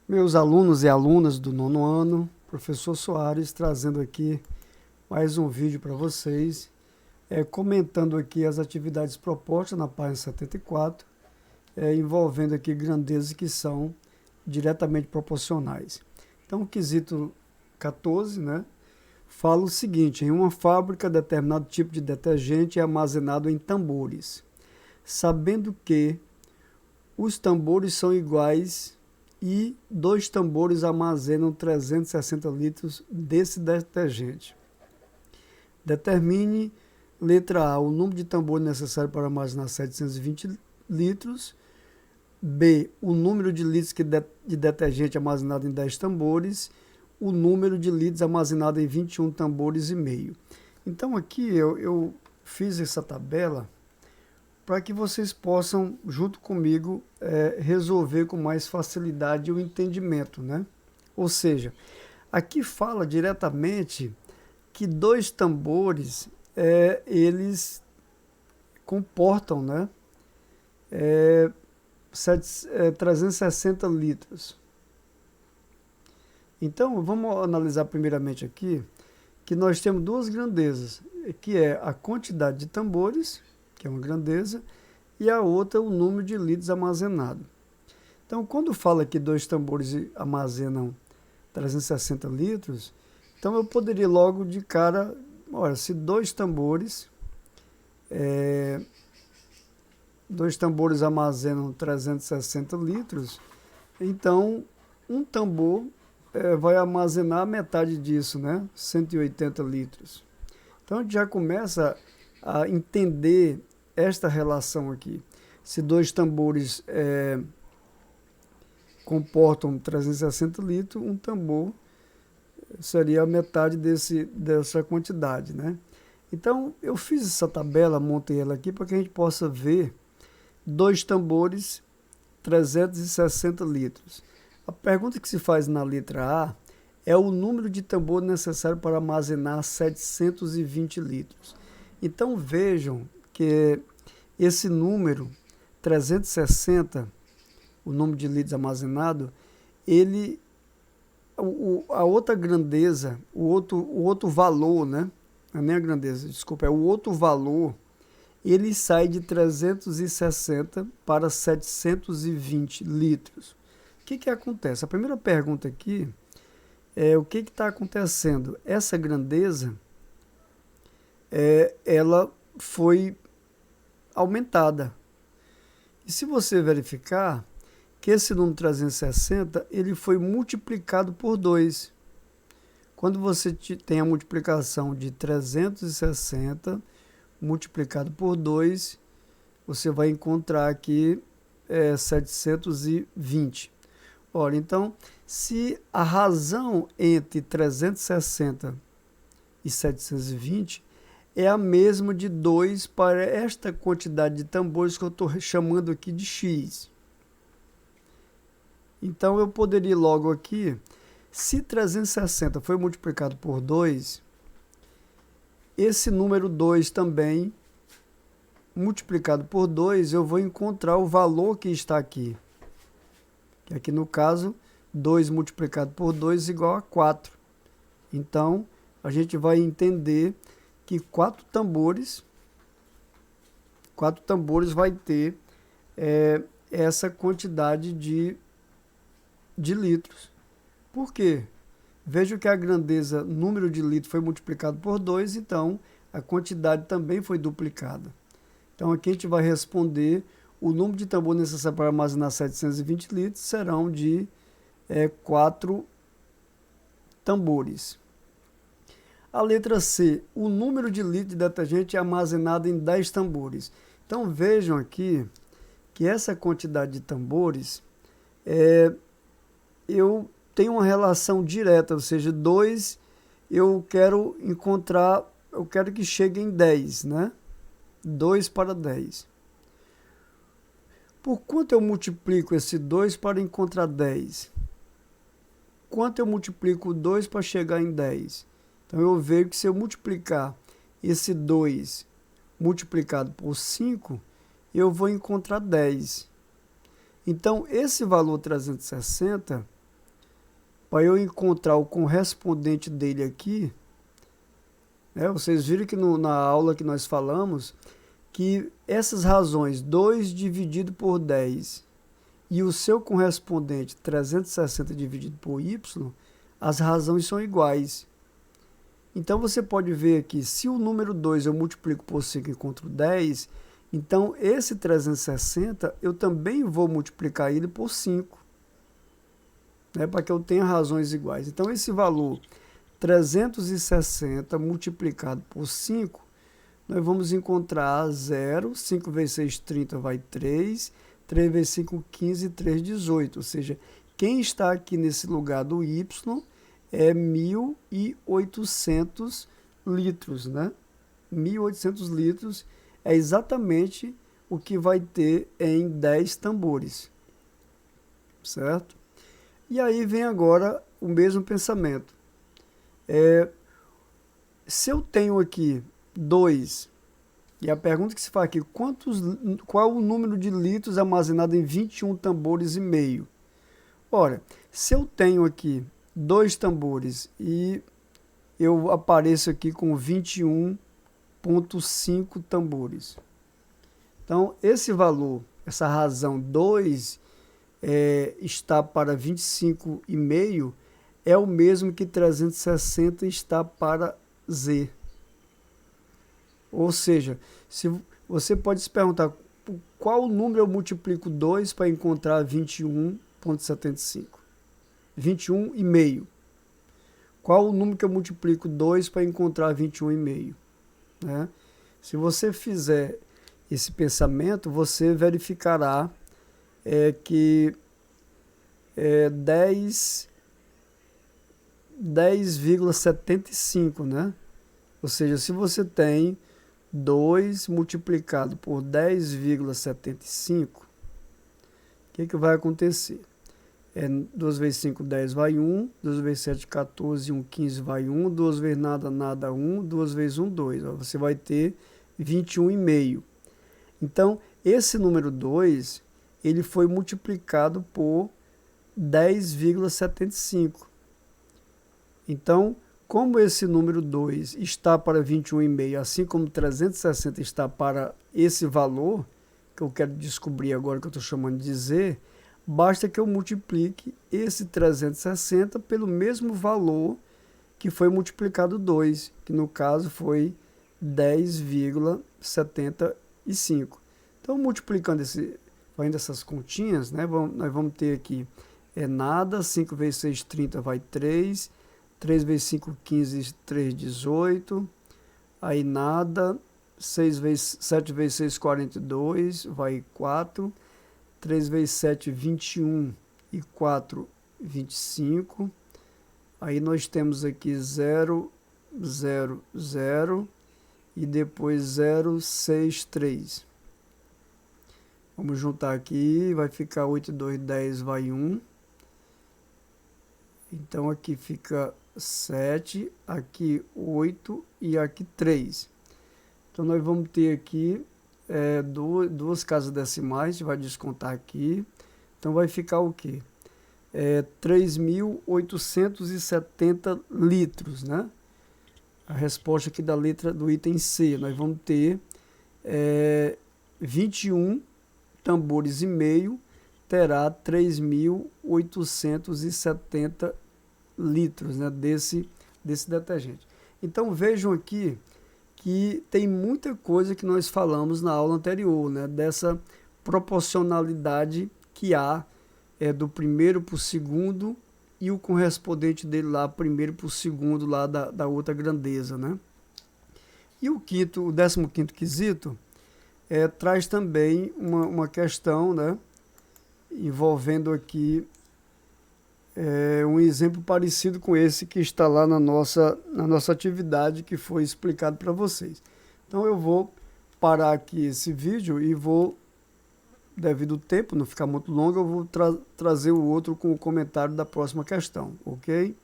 Meus alunos e alunas do nono ano, professor Soares trazendo aqui mais um vídeo para vocês, comentando aqui as atividades propostas na página 74, envolvendo aqui grandezas que são diretamente proporcionais. Então, o quesito 14, né, fala o seguinte: em uma fábrica, determinado tipo de detergente é armazenado em tambores, sabendo que os tambores são iguais e 2 tambores armazenam 360 litros desse detergente. Determine, letra A, o número de tambores necessário para armazenar 720 litros. B, o número de litros de detergente armazenado em 10 tambores. O número de litros armazenado em 21 tambores e meio. Então aqui eu fiz essa tabela para que vocês possam, junto comigo, resolver com mais facilidade o entendimento, né? Ou seja, aqui fala diretamente que 2 tambores, eles comportam, né, 360 litros. Então, vamos analisar primeiramente aqui que nós temos 2 grandezas, que é a quantidade de tambores, que é uma grandeza, e a outra o número de litros armazenado. Então, quando fala que 2 tambores armazenam 360 litros, então eu poderia logo de cara, olha, se 2 tambores armazenam 360 litros, então um tambor vai armazenar metade disso, né? 180 litros. Então a gente já começa a entender esta relação aqui. Se 2 tambores comportam 360 litros, um tambor seria a metade dessa quantidade, né? Então eu fiz essa tabela, montei ela aqui para que a gente possa ver 2 tambores, 360 litros. A pergunta que se faz na letra A é o número de tambor necessário para armazenar 720 litros. Então vejam que esse número 360, o número de litros armazenado, a outra grandeza, o outro valor, né? Não é nem a grandeza, desculpa, é o outro valor, ele sai de 360 para 720 litros. O que acontece? A primeira pergunta aqui é o que está acontecendo? Essa grandeza, ela foi aumentada. E se você verificar que esse número 360, ele foi multiplicado por 2. Quando você tem a multiplicação de 360 multiplicado por 2, você vai encontrar aqui 720. Olha, então, se a razão entre 360 e 720 é a mesma de 2 para esta quantidade de tambores que eu estou chamando aqui de X. Então, eu poderia logo aqui, se 360 foi multiplicado por 2, esse número 2 também, multiplicado por 2, eu vou encontrar o valor que está aqui. Que aqui no caso, 2 multiplicado por 2 igual a 4. Então, a gente vai entender que 4 tambores vai ter essa quantidade de litros. Por quê? Vejo que a grandeza, número de litros, foi multiplicado por 2, então a quantidade também foi duplicada. Então aqui a gente vai responder: o número de tambor necessário para armazenar 720 litros serão de 4 tambores. A letra C, o número de litros de detergente é armazenado em 10 tambores. Então vejam aqui que essa quantidade de tambores, eu tenho uma relação direta, ou seja, 2 eu quero que chegue em 10, né? 2 para 10. Por quanto eu multiplico esse 2 para encontrar 10? Quanto eu multiplico 2 para chegar em 10? Então eu vejo que se eu multiplicar esse 2 multiplicado por 5, eu vou encontrar 10. Então esse valor 360 para eu encontrar o correspondente dele aqui, né, vocês viram que na aula que nós falamos que essas razões, 2 dividido por 10 e o seu correspondente 360 dividido por y, as razões são iguais. Então você pode ver aqui, se o número 2 eu multiplico por 5 e encontro 10, então esse 360 eu também vou multiplicar ele por 5, né, para que eu tenha razões iguais. Então esse valor 360 multiplicado por 5, nós vamos encontrar 0, 5 vezes 6, 30, vai 3, 3 vezes 5, 15, 3, 18. Ou seja, quem está aqui nesse lugar do y é 1.800 litros, né? 1.800 litros é exatamente o que vai ter em 10 tambores, certo? E aí vem agora o mesmo pensamento. Se eu tenho aqui 2, e a pergunta que se faz aqui, qual é o número de litros armazenado em 21 tambores e meio? Ora, se eu tenho aqui 2 tambores e eu apareço aqui com 21,5 tambores. Então, esse valor, essa razão 2 está para 25,5, é o mesmo que 360 está para Z. Ou seja, se você pode se perguntar qual número eu multiplico 2 para encontrar 21,75? 21,5. Qual o número que eu multiplico 2 para encontrar 21,5? Né? Se você fizer esse pensamento, você verificará que 10,75, né? Ou seja, se você tem 2 multiplicado por 10,75, o que vai acontecer? 2 vezes 5, 10 vai 1, 2 vezes 7, 14, 1, 15 vai 1, 2 vezes nada, nada, 1, 2 vezes 1, 2. Você vai ter 21,5. Então, esse número 2, ele foi multiplicado por 10,75. Então, como esse número 2 está para 21,5, assim como 360 está para esse valor, que eu quero descobrir agora, que eu estou chamando de Z, basta que eu multiplique esse 360 pelo mesmo valor que foi multiplicado 2, que no caso foi 10,75. Então, multiplicando fazendo essas continhas, né, nós vamos ter aqui nada, 5 vezes 6, 30, vai 3, 3 vezes 5, 15, 3, 18, aí nada, 7 vezes 6, 42, vai 4, 3 vezes 7, 21 e 4, 25, aí nós temos aqui 0, 0, 0 e depois 0, 6, 3. Vamos juntar aqui, vai ficar 8, 2, 10, vai 1. Então aqui fica 7, aqui 8 e aqui 3. Então nós vamos ter aqui duas casas decimais, a gente vai descontar aqui. Então vai ficar o quê? 3.870 litros, né? A resposta aqui da letra do item C. Nós vamos ter 21 tambores e meio, terá 3.870 litros, né, desse detergente. Então vejam aqui que tem muita coisa que nós falamos na aula anterior, né, dessa proporcionalidade que há do primeiro para o segundo e o correspondente dele lá, primeiro para o segundo lá da outra grandeza, né? E o 15º quesito traz também uma questão, né, envolvendo aqui um exemplo parecido com esse que está lá na nossa atividade que foi explicado para vocês. Então eu vou parar aqui esse vídeo e vou, devido ao tempo, não ficar muito longo, eu vou trazer o outro com o comentário da próxima questão, ok?